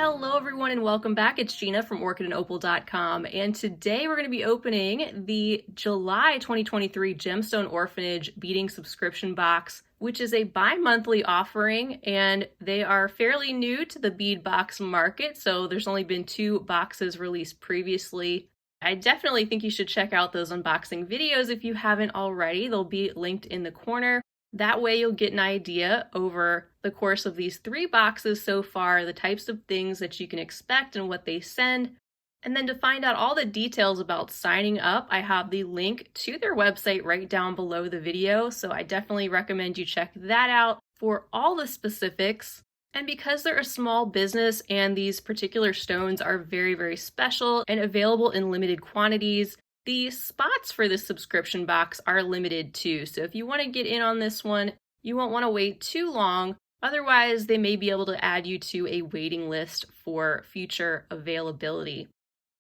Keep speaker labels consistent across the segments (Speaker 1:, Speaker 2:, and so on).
Speaker 1: Hello everyone and welcome back. It's Gina from Orchid and Opal.com, and today we're going to be opening the July 2023 Gemstone Orphanage beading subscription box, which is a bi-monthly offering, and they are fairly new to the bead box market, so there's only been 2 boxes released previously. I definitely think you should check out those unboxing videos if you haven't already. They'll be linked in the corner. That way you'll get an idea over the course of these 3 boxes so far, the types of things that you can expect and what they send. And then to find out all the details about signing up, I have the link to their website right down below the video, so I definitely recommend you check that out for all the specifics. And because they're a small business and these particular stones are very, very special and available in limited quantities, the spots for this subscription box are limited too. So if you want to get in on this one, you won't want to wait too long. Otherwise, they may be able to add you to a waiting list for future availability.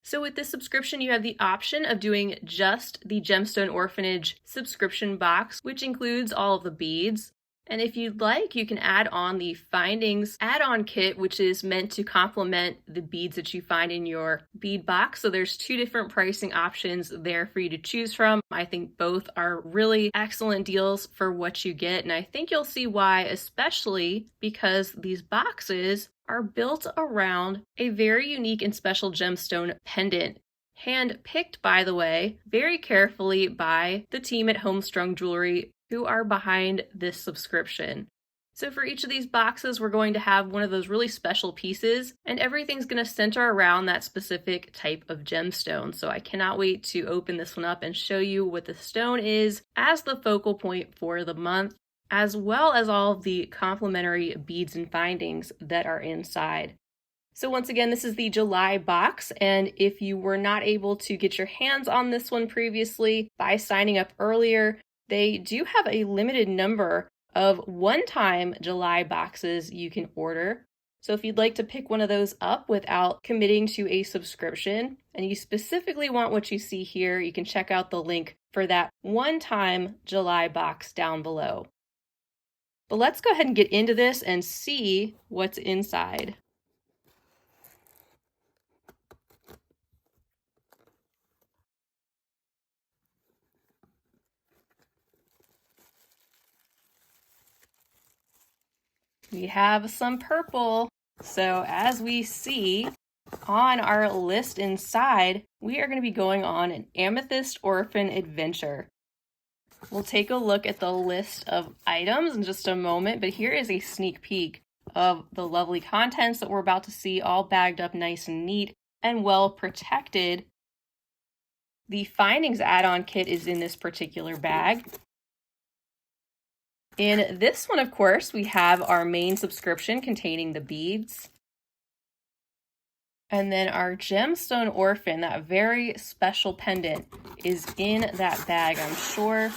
Speaker 1: So with this subscription, you have the option of doing just the Gemstone Orphanage subscription box, which includes all of the beads. And if you'd like, you can add on the findings add-on kit, which is meant to complement the beads that you find in your bead box. So there's 2 different pricing options there for you to choose from. I think both are really excellent deals for what you get. And I think you'll see why, especially because these boxes are built around a very unique and special gemstone pendant. Hand-picked, by the way, very carefully by the team at Homestrung Jewelry who are behind this subscription. So for each of these boxes, we're going to have one of those really special pieces, and everything's going to center around that specific type of gemstone. So I cannot wait to open this one up and show you what the stone is as the focal point for the month, as well as all of the complimentary beads and findings that are inside. So once again, this is the July box, and if you were not able to get your hands on this one previously by signing up earlier, they do have a limited number of one-time July boxes you can order. So if you'd like to pick one of those up without committing to a subscription, and you specifically want what you see here, you can check out the link for that one-time July box down below. But let's go ahead and get into this and see what's inside. We have some purple. So as we see on our list inside, we are going to be going on an Amethyst Orphan adventure. We'll take a look at the list of items in just a moment, but here is a sneak peek of the lovely contents that we're about to see, all bagged up nice and neat and well protected. The findings add-on kit is in this particular bag. In this one, of course, we have our main subscription containing the beads. And then our Gemstone Orphan, that very special pendant, is in that bag, I'm sure.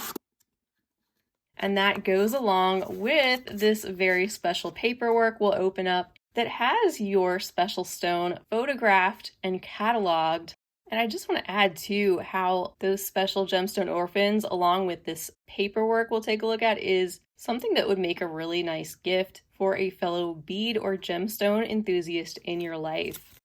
Speaker 1: And that goes along with this very special paperwork we'll open up that has your special stone photographed and cataloged. And I just want to add too how those special Gemstone Orphans, along with this paperwork we'll take a look at, is something that would make a really nice gift for a fellow bead or gemstone enthusiast in your life.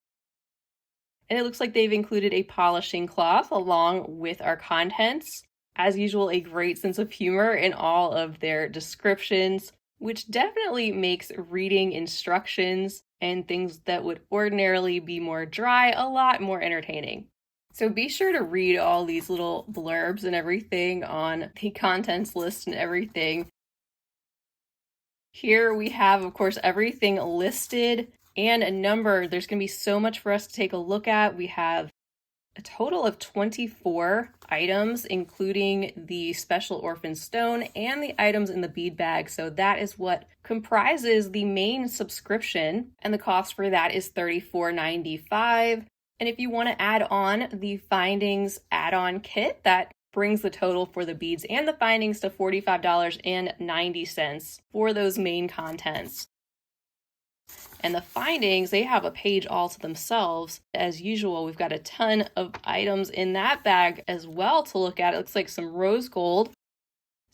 Speaker 1: And it looks like they've included a polishing cloth along with our contents. As usual, a great sense of humor in all of their descriptions, which definitely makes reading instructions and things that would ordinarily be more dry a lot more entertaining. So be sure to read all these little blurbs and everything on the contents list and everything. Here we have, of course, everything listed and a number. There's going to be so much for us to take a look at. We have a total of 24 items, including the special orphan stone and the items in the bead bag. So that is what comprises the main subscription, and the cost for that is $34.95. And if you want to add on the findings add-on kit, that brings the total for the beads and the findings to $45.90 for those main contents. And the findings, they have a page all to themselves. As usual, we've got a ton of items in that bag as well to look at. It looks like some rose gold,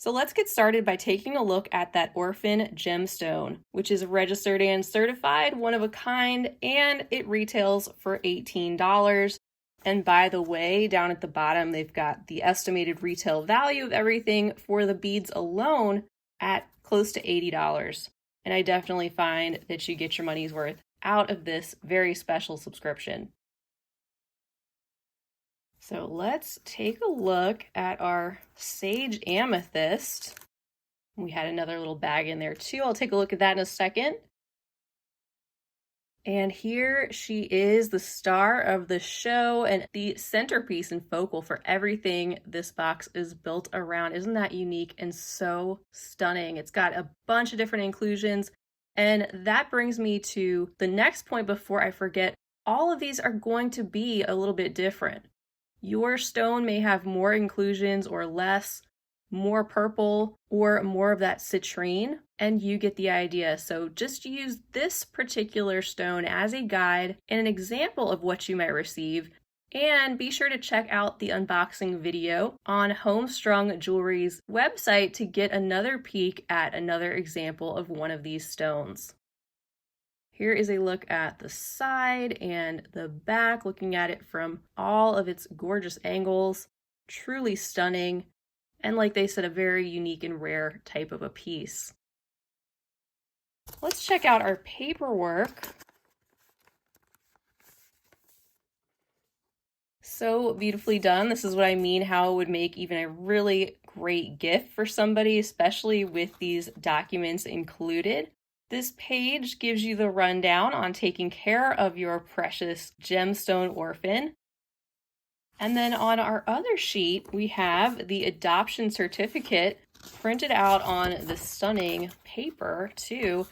Speaker 1: So let's get started by taking a look at that orphan gemstone, which is registered and certified, one of a kind, and it retails for $18. And by the way, down at the bottom, they've got the estimated retail value of everything for the beads alone at close to $80. And I definitely find that you get your money's worth out of this very special subscription. So let's take a look at our sage amethyst. We had another little bag in there too. I'll take a look at that in a second. And here she is, the star of the show and the centerpiece and focal for everything this box is built around. Isn't that unique and so stunning? It's got a bunch of different inclusions. And that brings me to the next point before I forget. All of these are going to be a little bit different. Your stone may have more inclusions or less, more purple or more of that citrine, and you get the idea. So just use this particular stone as a guide and an example of what you might receive. And be sure to check out the unboxing video on Homestrung Jewelry's website to get another peek at another example of one of these stones. Here is a look at the side and the back, looking at it from all of its gorgeous angles. Truly stunning. And like they said, a very unique and rare type of a piece. Let's check out our paperwork. So beautifully done. This is what I mean, how it would make even a really great gift for somebody, especially with these documents included. This page gives you the rundown on taking care of your precious gemstone orphan. And then on our other sheet, we have the adoption certificate printed out on the stunning paper too.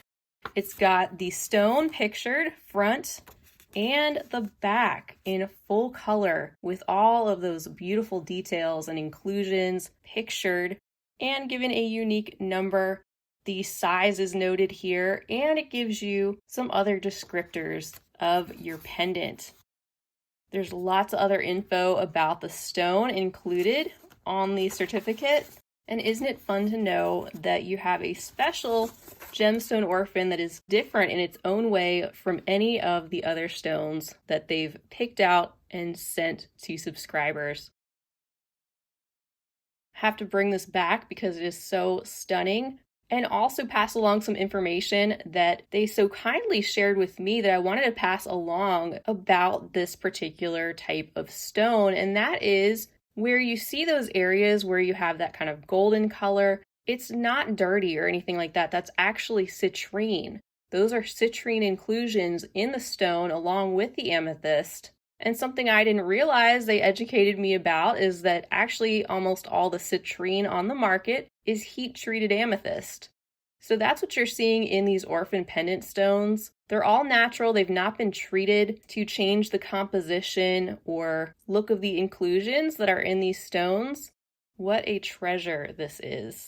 Speaker 1: It's got the stone pictured front and the back in full color with all of those beautiful details and inclusions pictured and given a unique number. The size is noted here, and it gives you some other descriptors of your pendant. There's lots of other info about the stone included on the certificate. And isn't it fun to know that you have a special gemstone orphan that is different in its own way from any of the other stones that they've picked out and sent to subscribers? Have to bring this back because it is so stunning. And also pass along some information that they so kindly shared with me that I wanted to pass along about this particular type of stone. And that is where you see those areas where you have that kind of golden color. It's not dirty or anything like that. That's actually citrine. Those are citrine inclusions in the stone along with the amethyst. And something I didn't realize they educated me about is that actually almost all the citrine on the market is heat-treated amethyst. So that's what you're seeing in these orphan pendant stones. They're all natural. They've not been treated to change the composition or look of the inclusions that are in these stones. What a treasure this is.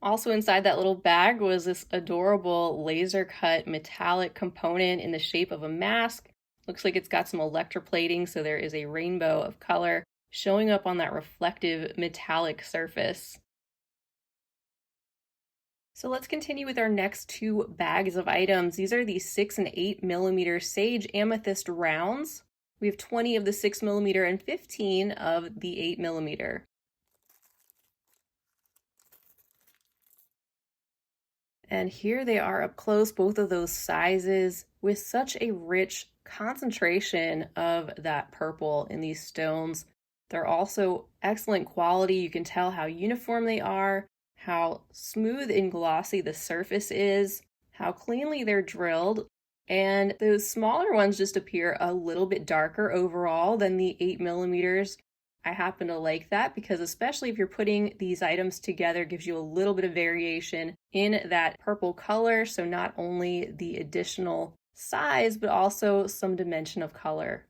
Speaker 1: Also inside that little bag was this adorable laser cut metallic component in the shape of a mask. Looks like it's got some electroplating, so there is a rainbow of color showing up on that reflective metallic surface. So let's continue with our next two bags of items. These are the 6 and 8 millimeter sage amethyst rounds. We have 20 of the 6 millimeter and 15 of the 8 millimeter. And here they are up close, both of those sizes, with such a rich concentration of that purple in these stones. They're also excellent quality. You can tell how uniform they are, how smooth and glossy the surface is, how cleanly they're drilled. And those smaller ones just appear a little bit darker overall than the 8 millimeters. I happen to like that because especially if you're putting these items together, it gives you a little bit of variation in that purple color. So not only the additional size, but also some dimension of color.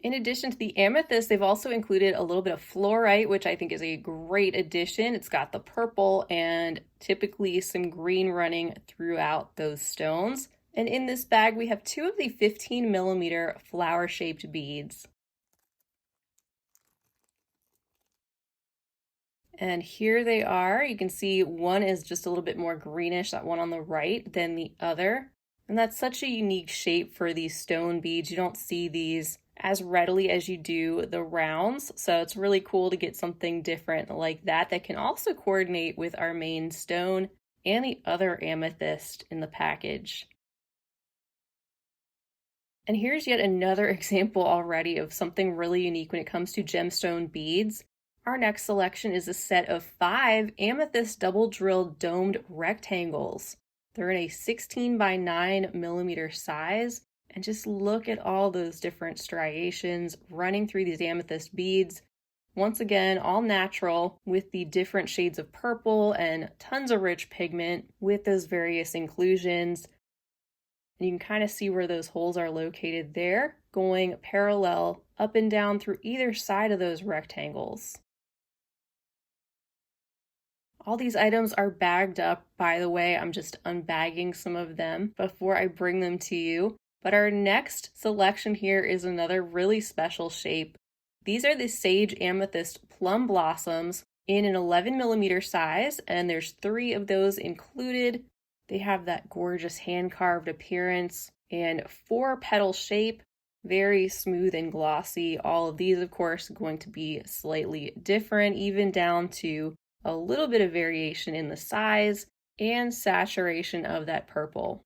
Speaker 1: In addition to the amethyst, they've also included a little bit of fluorite, which I think is a great addition. It's got the purple and typically some green running throughout those stones. And in this bag, we have 2 of the 15 millimeter flower-shaped beads. And here they are. You can see one is just a little bit more greenish, that one on the right, than the other. And that's such a unique shape for these stone beads. You don't see these as readily as you do the rounds. So it's really cool to get something different like that that can also coordinate with our main stone and the other amethyst in the package. And here's yet another example already of something really unique when it comes to gemstone beads. Our next selection is a set of 5 amethyst double drilled domed rectangles. They're in a 16 by 9 millimeter size. And just look at all those different striations running through these amethyst beads. Once again, all natural with the different shades of purple and tons of rich pigment with those various inclusions. And you can kind of see where those holes are located there, going parallel up and down through either side of those rectangles. All these items are bagged up, by the way. I'm just unbagging some of them before I bring them to you. But our next selection here is another really special shape. These are the Sage Amethyst Plum Blossoms in an 11 millimeter size, and there's 3 of those included. They have that gorgeous hand-carved appearance and 4-petal shape, very smooth and glossy. All of these, of course, going to be slightly different, even down to a little bit of variation in the size and saturation of that purple.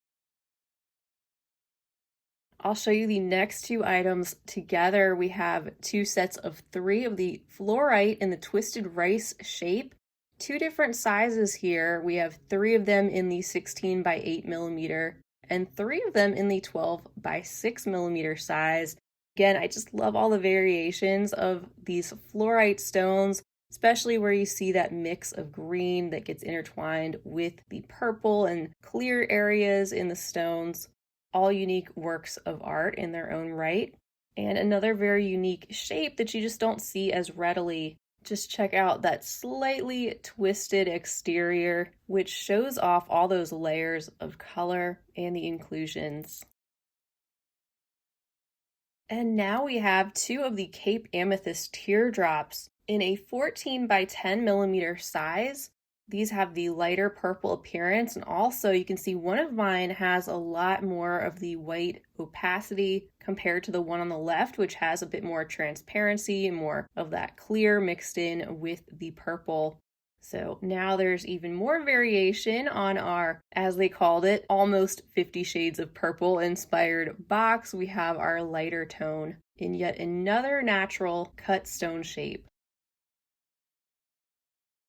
Speaker 1: I'll show you the next 2 items together. We have 2 sets of 3 of the fluorite in the twisted rice shape. 2 different sizes here. We have 3 of them in the 16 by 8 millimeter and 3 of them in the 12 by 6 millimeter size. Again, I just love all the variations of these fluorite stones, especially where you see that mix of green that gets intertwined with the purple and clear areas in the stones. All unique works of art in their own right. And another very unique shape that you just don't see as readily. Just check out that slightly twisted exterior, which shows off all those layers of color and the inclusions. And now we have 2 of the Cape Amethyst teardrops in a 14 by 10 millimeter size. These have the lighter purple appearance, and also you can see one of mine has a lot more of the white opacity compared to the one on the left, which has a bit more transparency, more of that clear mixed in with the purple. So now there's even more variation on our, as they called it, almost 50 shades of purple inspired box. We have our lighter tone in yet another natural cut stone shape.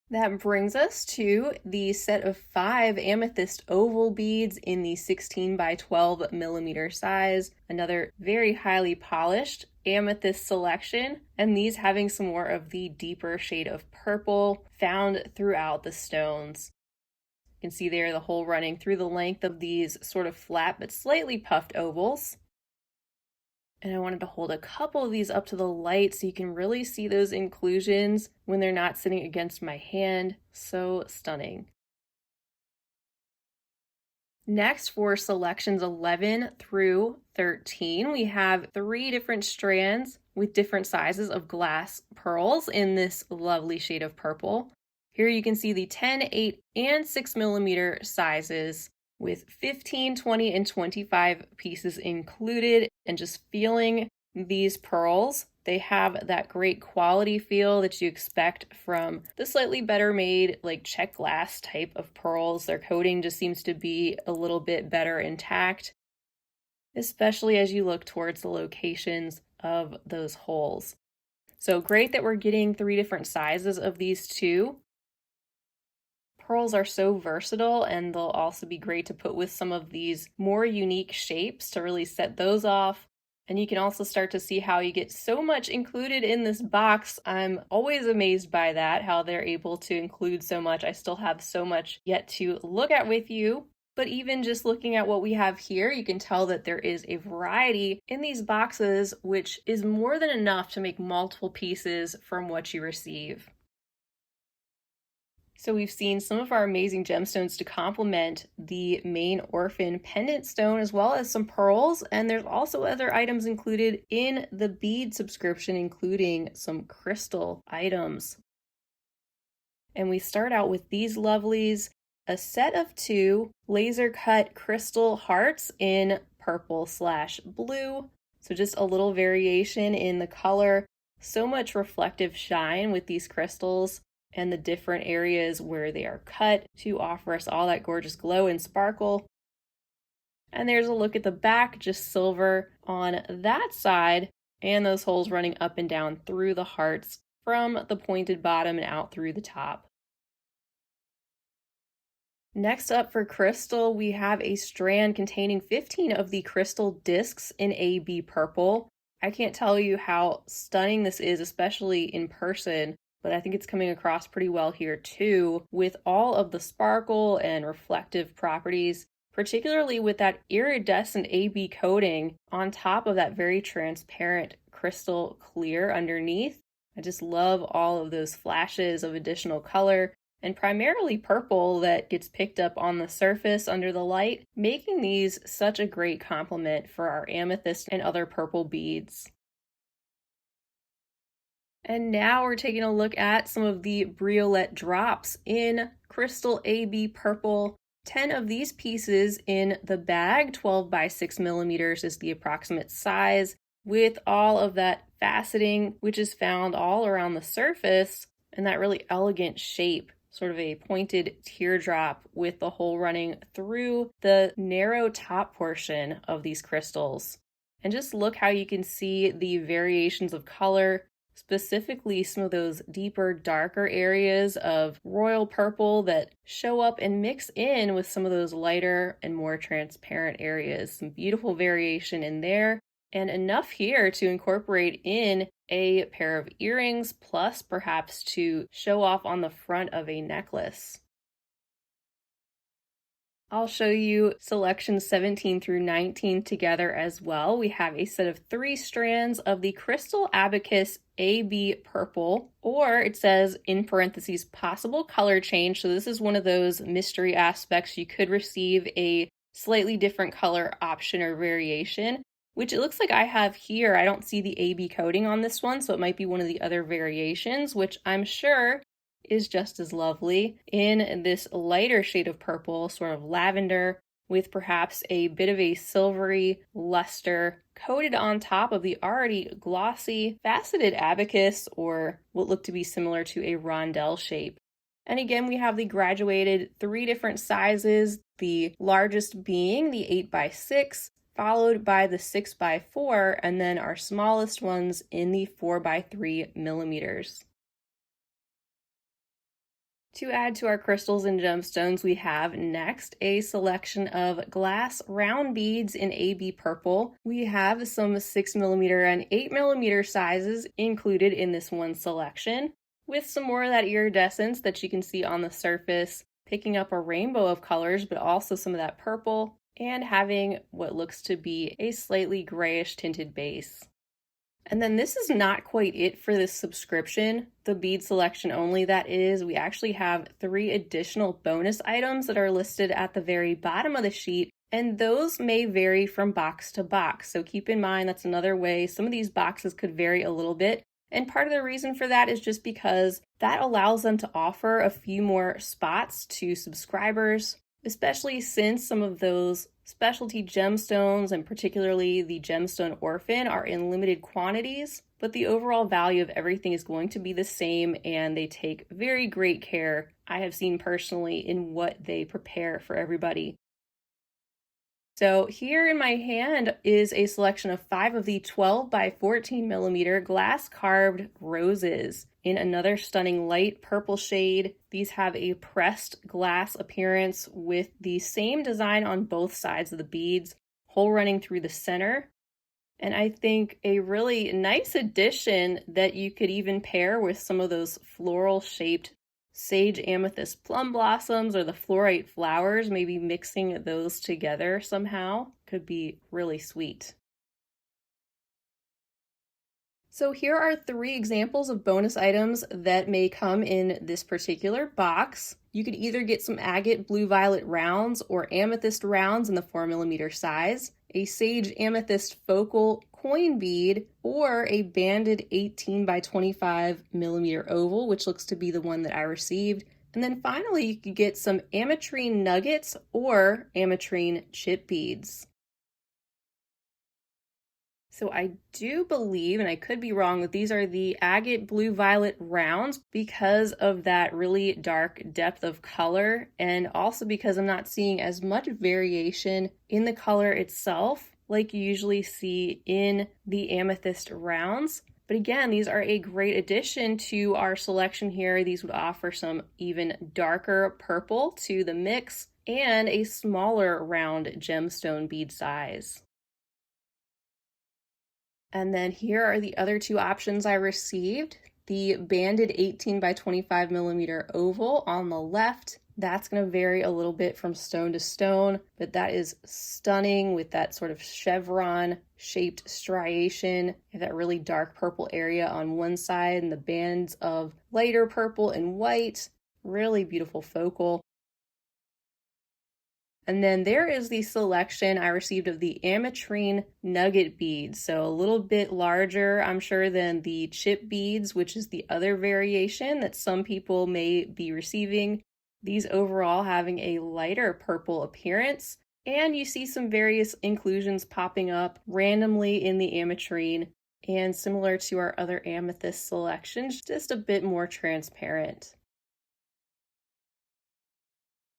Speaker 1: That brings us to the set of 5 amethyst oval beads in the 16 by 12 millimeter size. Another very highly polished amethyst selection, and these having some more of the deeper shade of purple found throughout the stones. You can see there the hole running through the length of these sort of flat but slightly puffed ovals. And I wanted to hold a couple of these up to the light so you can really see those inclusions when they're not sitting against my hand. So stunning. Next, for selections 11 through 13, we have 3 different strands with different sizes of glass pearls in this lovely shade of purple. Here you can see the 10, 8, and 6 millimeter sizes with 15, 20, and 25 pieces included. And just feeling these pearls, they have that great quality feel that you expect from the slightly better made, like check glass type of pearls. Their coating just seems to be a little bit better intact, especially as you look towards the locations of those holes. So great that we're getting 3 different sizes of these too. Pearls are so versatile, and they'll also be great to put with some of these more unique shapes to really set those off. And you can also start to see how you get so much included in this box. I'm always amazed by that, how they're able to include so much. I still have so much yet to look at with you. But even just looking at what we have here, you can tell that there is a variety in these boxes, which is more than enough to make multiple pieces from what you receive. So we've seen some of our amazing gemstones to complement the main orphan pendant stone, as well as some pearls. And there's also other items included in the bead subscription, including some crystal items. And we start out with these lovelies, a set of 2 laser cut crystal hearts in purple/blue. So just a little variation in the color. So much reflective shine with these crystals and the different areas where they are cut to offer us all that gorgeous glow and sparkle. And there's a look at the back, just silver on that side, and those holes running up and down through the hearts from the pointed bottom and out through the top. Next up for crystal, we have a strand containing 15 of the crystal discs in AB purple. I can't tell you how stunning this is, especially in person, but I think it's coming across pretty well here too, with all of the sparkle and reflective properties, particularly with that iridescent AB coating on top of that very transparent crystal clear underneath. I just love all of those flashes of additional color, and primarily purple that gets picked up on the surface under the light, making these such a great complement for our amethyst and other purple beads. And now we're taking a look at some of the briolette drops in crystal AB purple. 10 of these pieces in the bag, 12 by 6 millimeters is the approximate size, with all of that faceting, which is found all around the surface, and that really elegant shape, sort of a pointed teardrop with the hole running through the narrow top portion of these crystals. And just look how you can see the variations of color, specifically some of those deeper, darker areas of royal purple that show up and mix in with some of those lighter and more transparent areas. Some beautiful variation in there, and enough here to incorporate in a pair of earrings, plus perhaps to show off on the front of a necklace. I'll show you selections 17 through 19 together as well. We have a set of 3 strands of the Crystal Abacus AB Purple, or it says in parentheses, possible color change. So this is one of those mystery aspects. You could receive a slightly different color option or variation, which it looks like I have here. I don't see the AB coating on this one, so it might be one of the other variations, which I'm sure is just as lovely in this lighter shade of purple, sort of lavender, with perhaps a bit of a silvery luster coated on top of the already glossy faceted abacus, or what look to be similar to a rondelle shape. And again, we have the graduated 3 different sizes, the largest being the 8x6, followed by the 6x4, and then our smallest ones in the 4x3 millimeters. To add to our crystals and gemstones, we have next a selection of glass round beads in AB purple. We have some 6mm and 8mm sizes included in this one selection, with some more of that iridescence that you can see on the surface, picking up a rainbow of colors, but also some of that purple, and having what looks to be a slightly grayish tinted base. And then this is not quite it for this subscription, the bead selection only that is. We actually have 3 additional bonus items that are listed at the very bottom of the sheet, and those may vary from box to box. So keep in mind that's another way some of these boxes could vary a little bit. And part of the reason for that is just because that allows them to offer a few more spots to subscribers, especially since some of those specialty gemstones, and particularly the Gemstone Orphan, are in limited quantities, but the overall value of everything is going to be the same, and they take very great care, I have seen personally, in what they prepare for everybody. So here in my hand is a selection of 5 of the 12x14mm glass carved roses in another stunning light purple shade. These have a pressed glass appearance with the same design on both sides of the beads, hole running through the center. And I think a really nice addition that you could even pair with some of those floral shaped sage amethyst plum blossoms or the fluorite flowers, maybe mixing those together somehow could be really sweet. So here are 3 examples of bonus items that may come in this particular box. You could either get some agate blue-violet rounds or amethyst rounds in the 4mm size, a sage amethyst focal coin bead or a banded 18 by 25 millimeter oval, which looks to be the one that I received. And then finally, you could get some ametrine nuggets or ametrine chip beads. So I do believe, and I could be wrong, that these are the agate blue violet rounds because of that really dark depth of color, and also because I'm not seeing as much variation in the color itself like you usually see in the amethyst rounds. But again, these are a great addition to our selection here. These would offer some even darker purple to the mix and a smaller round gemstone bead size. And then here are the other two options I received. The banded 18 by 25 millimeter oval on the left. That's going to vary a little bit from stone to stone, but that is stunning with that sort of chevron shaped striation, that really dark purple area on one side and the bands of lighter purple and white. Really beautiful focal. And then there is the selection I received of the ametrine nugget beads. So a little bit larger, I'm sure, than the chip beads, which is the other variation that some people may be receiving. These overall having a lighter purple appearance. And you see some various inclusions popping up randomly in the ametrine. And similar to our other amethyst selections, just a bit more transparent.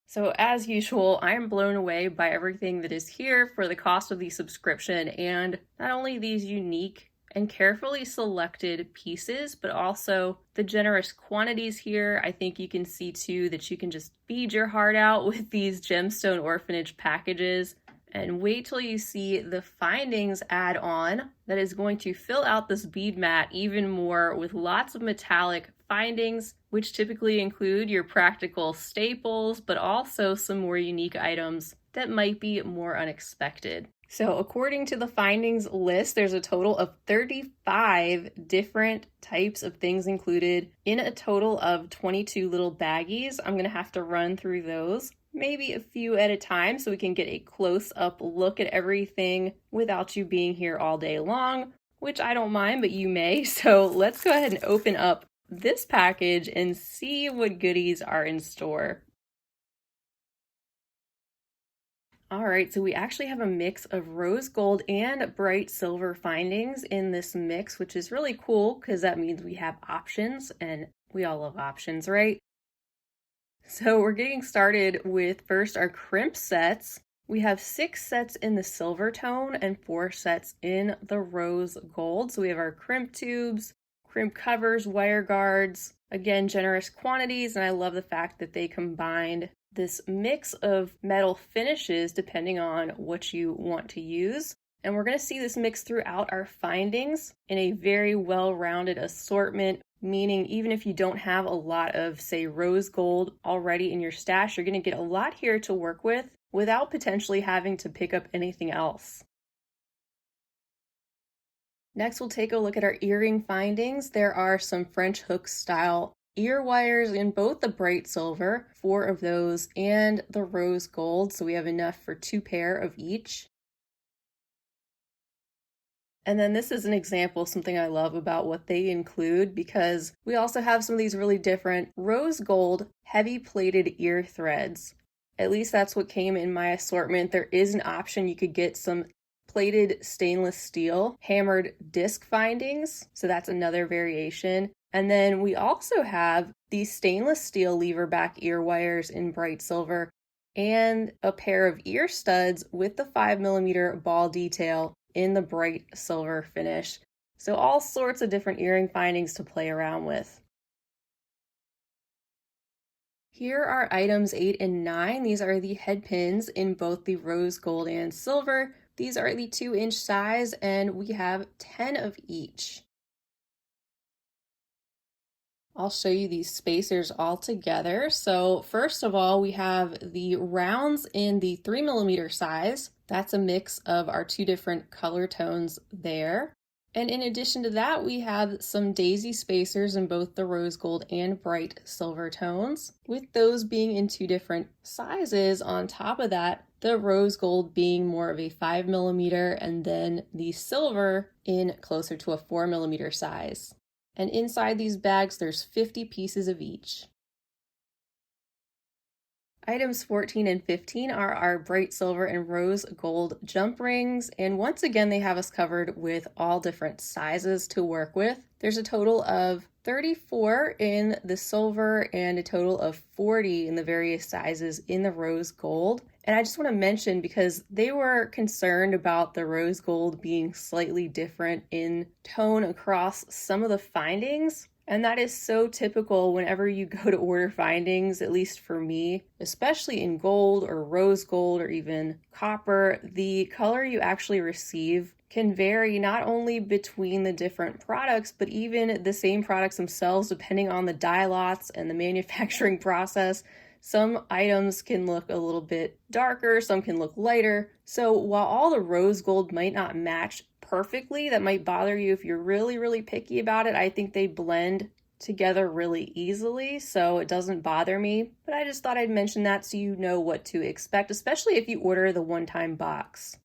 Speaker 1: So as usual, I am blown away by everything that is here for the cost of the subscription, and not only these unique and carefully selected pieces, but also the generous quantities here. I think you can see too that you can just bead your heart out with these Gemstone Orphanage packages. And wait till you see the findings add-on that is going to fill out this bead mat even more with lots of metallic findings, which typically include your practical staples, but also some more unique items that might be more unexpected. So according to the findings list, there's a total of 35 different types of things included in a total of 22 little baggies. I'm going to have to run through those, maybe a few at a time, so we can get a close-up look at everything without you being here all day long, which I don't mind, but you may. So let's go ahead and open up this package and see what goodies are in store. All right, so we actually have a mix of rose gold and bright silver findings in this mix, which is really cool because that means we have options, and we all love options, right? So we're getting started with first our crimp sets. We have 6 sets in the silver tone and 4 sets in the rose gold. So we have our crimp tubes, crimp covers, wire guards, again, generous quantities, and I love the fact that they combined this mix of metal finishes depending on what you want to use. And we're going to see this mix throughout our findings in a very well-rounded assortment, meaning even if you don't have a lot of, say, rose gold already in your stash, you're going to get a lot here to work with without potentially having to pick up anything else. Next, we'll take a look at our earring findings. There are some French hook style ear wires in both the bright silver, 4 of those, and the rose gold, so we have enough for 2 pair of each. And then this is an example of something I love about what they include, because we also have some of these really different rose gold heavy plated ear threads. At least that's what came in my assortment. There is an option you could get some plated stainless steel hammered disc findings, so that's another variation. And then we also have these stainless steel lever back ear wires in bright silver and a pair of ear studs with the 5mm ball detail in the bright silver finish. So all sorts of different earring findings to play around with. Here are items 8 and 9. These are the head pins in both the rose gold and silver. These are the 2-inch size, and we have 10 of each. I'll show you these spacers all together. So first of all, we have the rounds in the 3mm size. That's a mix of our 2 different color tones there. And in addition to that, we have some daisy spacers in both the rose gold and bright silver tones, with those being in 2 different sizes. On top of that, the rose gold being more of a 5mm and then the silver in closer to a 4mm size. And inside these bags, there's 50 pieces of each. Items 14 and 15 are our bright silver and rose gold jump rings, and once again they have us covered with all different sizes to work with. There's a total of 34 in the silver and a total of 40 in the various sizes in the rose gold. And I just want to mention, because they were concerned about the rose gold being slightly different in tone across some of the findings. And that is so typical whenever you go to order findings, at least for me, especially in gold or rose gold or even copper. The color you actually receive can vary not only between the different products, but even the same products themselves, depending on the dye lots and the manufacturing process. Some items can look a little bit darker, some can look lighter. So while all the rose gold might not match perfectly, that might bother you if you're really picky about it, I think they blend together really easily, so it doesn't bother me. But I just thought I'd mention that so you know what to expect, especially if you order the one-time box.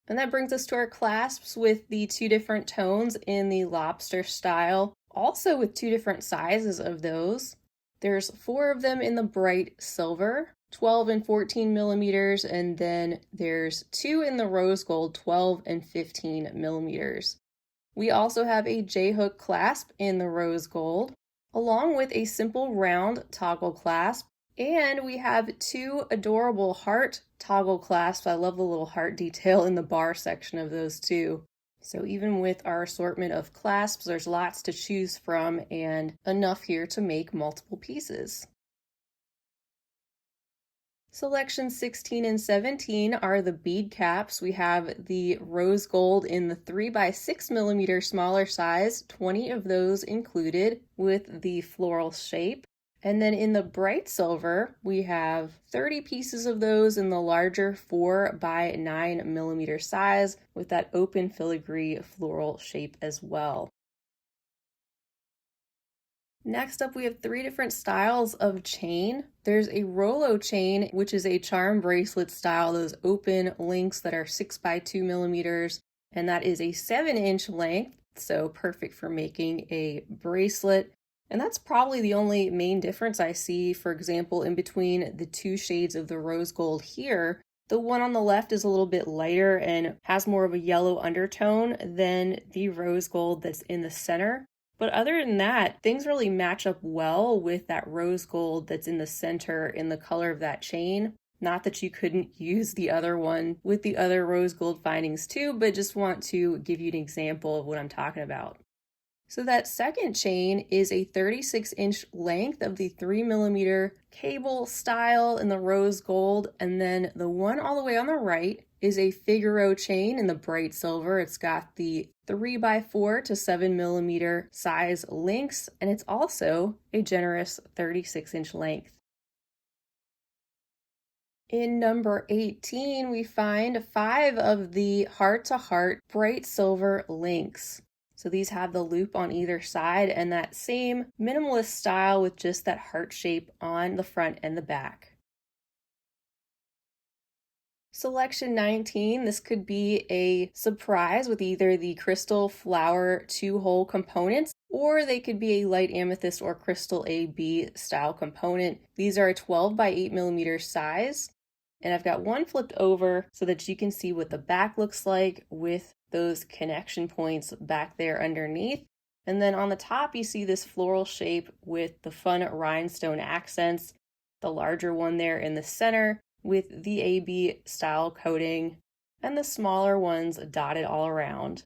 Speaker 1: And that brings us to our clasps with the 2 different tones in the lobster style, also with 2 different sizes of those. There's 4 of them in the bright silver, 12 and 14mm, and then there's 2 in the rose gold, 12 and 15mm. We also have a J-hook clasp in the rose gold, along with a simple round toggle clasp, and we have 2 adorable heart toggle clasps. I love the little heart detail in the bar section of those too. So even with our assortment of clasps, there's lots to choose from and enough here to make multiple pieces. Selections 16 and 17 are the bead caps. We have the rose gold in the 3x6mm smaller size, 20 of those included with the floral shape. And then in the bright silver, we have 30 pieces of those in the larger 4x9mm size with that open filigree floral shape as well. Next up, we have 3 different styles of chain. There's a Rolo chain, which is a charm bracelet style, those open links that are 6x2mm, and that is a 7-inch length, so perfect for making a bracelet. And that's probably the only main difference I see, for example, in between the 2 shades of the rose gold here. The one on the left is a little bit lighter and has more of a yellow undertone than the rose gold that's in the center. But other than that, things really match up well with that rose gold that's in the center in the color of that chain. Not that you couldn't use the other one with the other rose gold findings too, but just want to give you an example of what I'm talking about. So that second chain is a 36-inch length of the 3mm cable style in the rose gold, and then the one all the way on the right is a Figaro chain in the bright silver. It's got the 3x4 to 7mm size links, and it's also a generous 36-inch length. In number 18, we find 5 of the heart-to-heart bright silver links. So these have the loop on either side and that same minimalist style with just that heart shape on the front and the back. Selection 19, this could be a surprise with either the crystal flower 2-hole components, or they could be a light amethyst or crystal AB style component. These are a 12x8mm size, and I've got one flipped over so that you can see what the back looks like with those connection points back there underneath. And then on the top, you see this floral shape with the fun rhinestone accents, the larger one there in the center with the AB style coating, and the smaller ones dotted all around.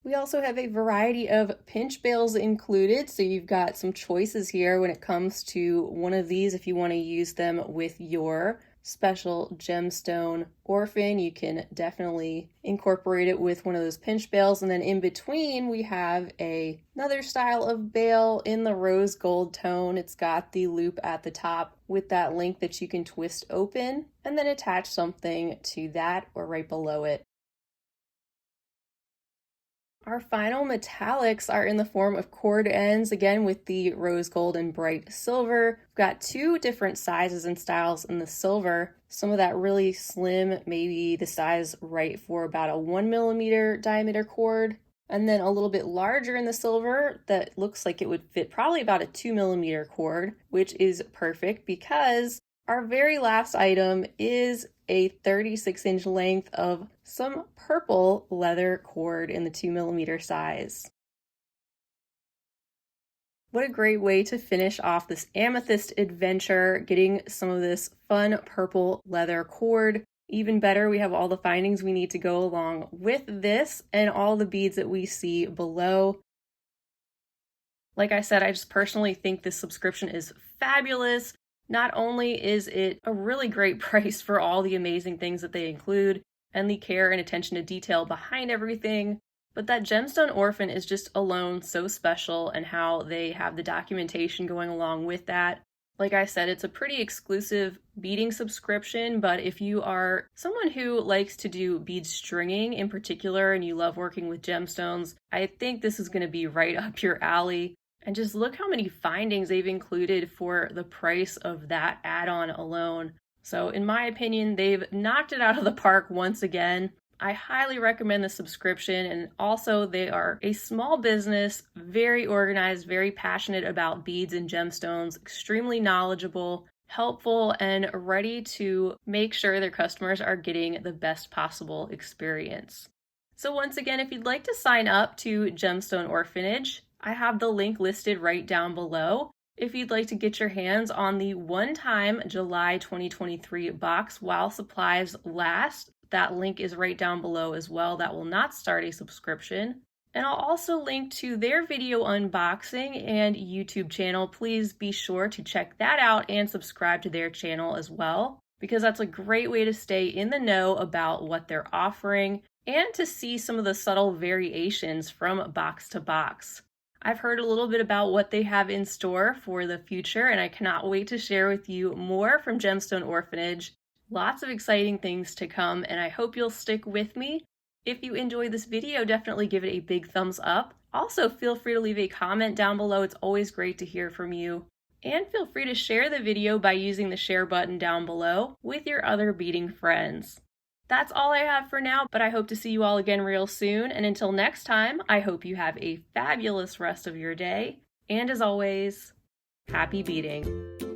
Speaker 1: We also have a variety of pinch bails included, so you've got some choices here when it comes to one of these. If you want to use them with your special gemstone orphan, you can definitely incorporate it with one of those pinch bails. And then in between, we have another style of bail in the rose gold tone. It's got the loop at the top with that link that you can twist open and then attach something to that or right below it. Our final metallics are in the form of cord ends, again with the rose gold and bright silver. We've got two different sizes and styles in the silver. Some of that really slim, maybe the size right for about a 1 millimeter diameter cord. And then a little bit larger in the silver that looks like it would fit probably about a 2 millimeter cord, which is perfect because our very last item is a 36-inch length of some purple leather cord in the 2 millimeter size. What a great way to finish off this amethyst adventure, getting some of this fun purple leather cord. Even better, we have all the findings we need to go along with this and all the beads that we see below. Like I said, I just personally think this subscription is fabulous. Not only is it a really great price for all the amazing things that they include and the care and attention to detail behind everything, but that Gemstone Orphan is just alone so special, and how they have the documentation going along with that. Like I said, it's a pretty exclusive beading subscription, but if you are someone who likes to do bead stringing in particular and you love working with gemstones, I think this is going to be right up your alley. And just look how many findings they've included for the price of that add-on alone. So in my opinion, they've knocked it out of the park once again. I highly recommend the subscription, and also they are a small business, very organized, very passionate about beads and gemstones, extremely knowledgeable, helpful, and ready to make sure their customers are getting the best possible experience. So once again, if you'd like to sign up to Gemstone Orphanage, I have the link listed right down below. If you'd like to get your hands on the one-time July 2023 box while supplies last, that link is right down below as well. That will not start a subscription. And I'll also link to their video unboxing and YouTube channel. Please be sure to check that out and subscribe to their channel as well, because that's a great way to stay in the know about what they're offering and to see some of the subtle variations from box to box. I've heard a little bit about what they have in store for the future, and I cannot wait to share with you more from Gemstone Orphanage. Lots of exciting things to come, and I hope you'll stick with me. If you enjoyed this video, definitely give it a big thumbs up. Also, feel free to leave a comment down below. It's always great to hear from you. And feel free to share the video by using the share button down below with your other beading friends. That's all I have for now, but I hope to see you all again real soon. And until next time, I hope you have a fabulous rest of your day. And as always, happy beading.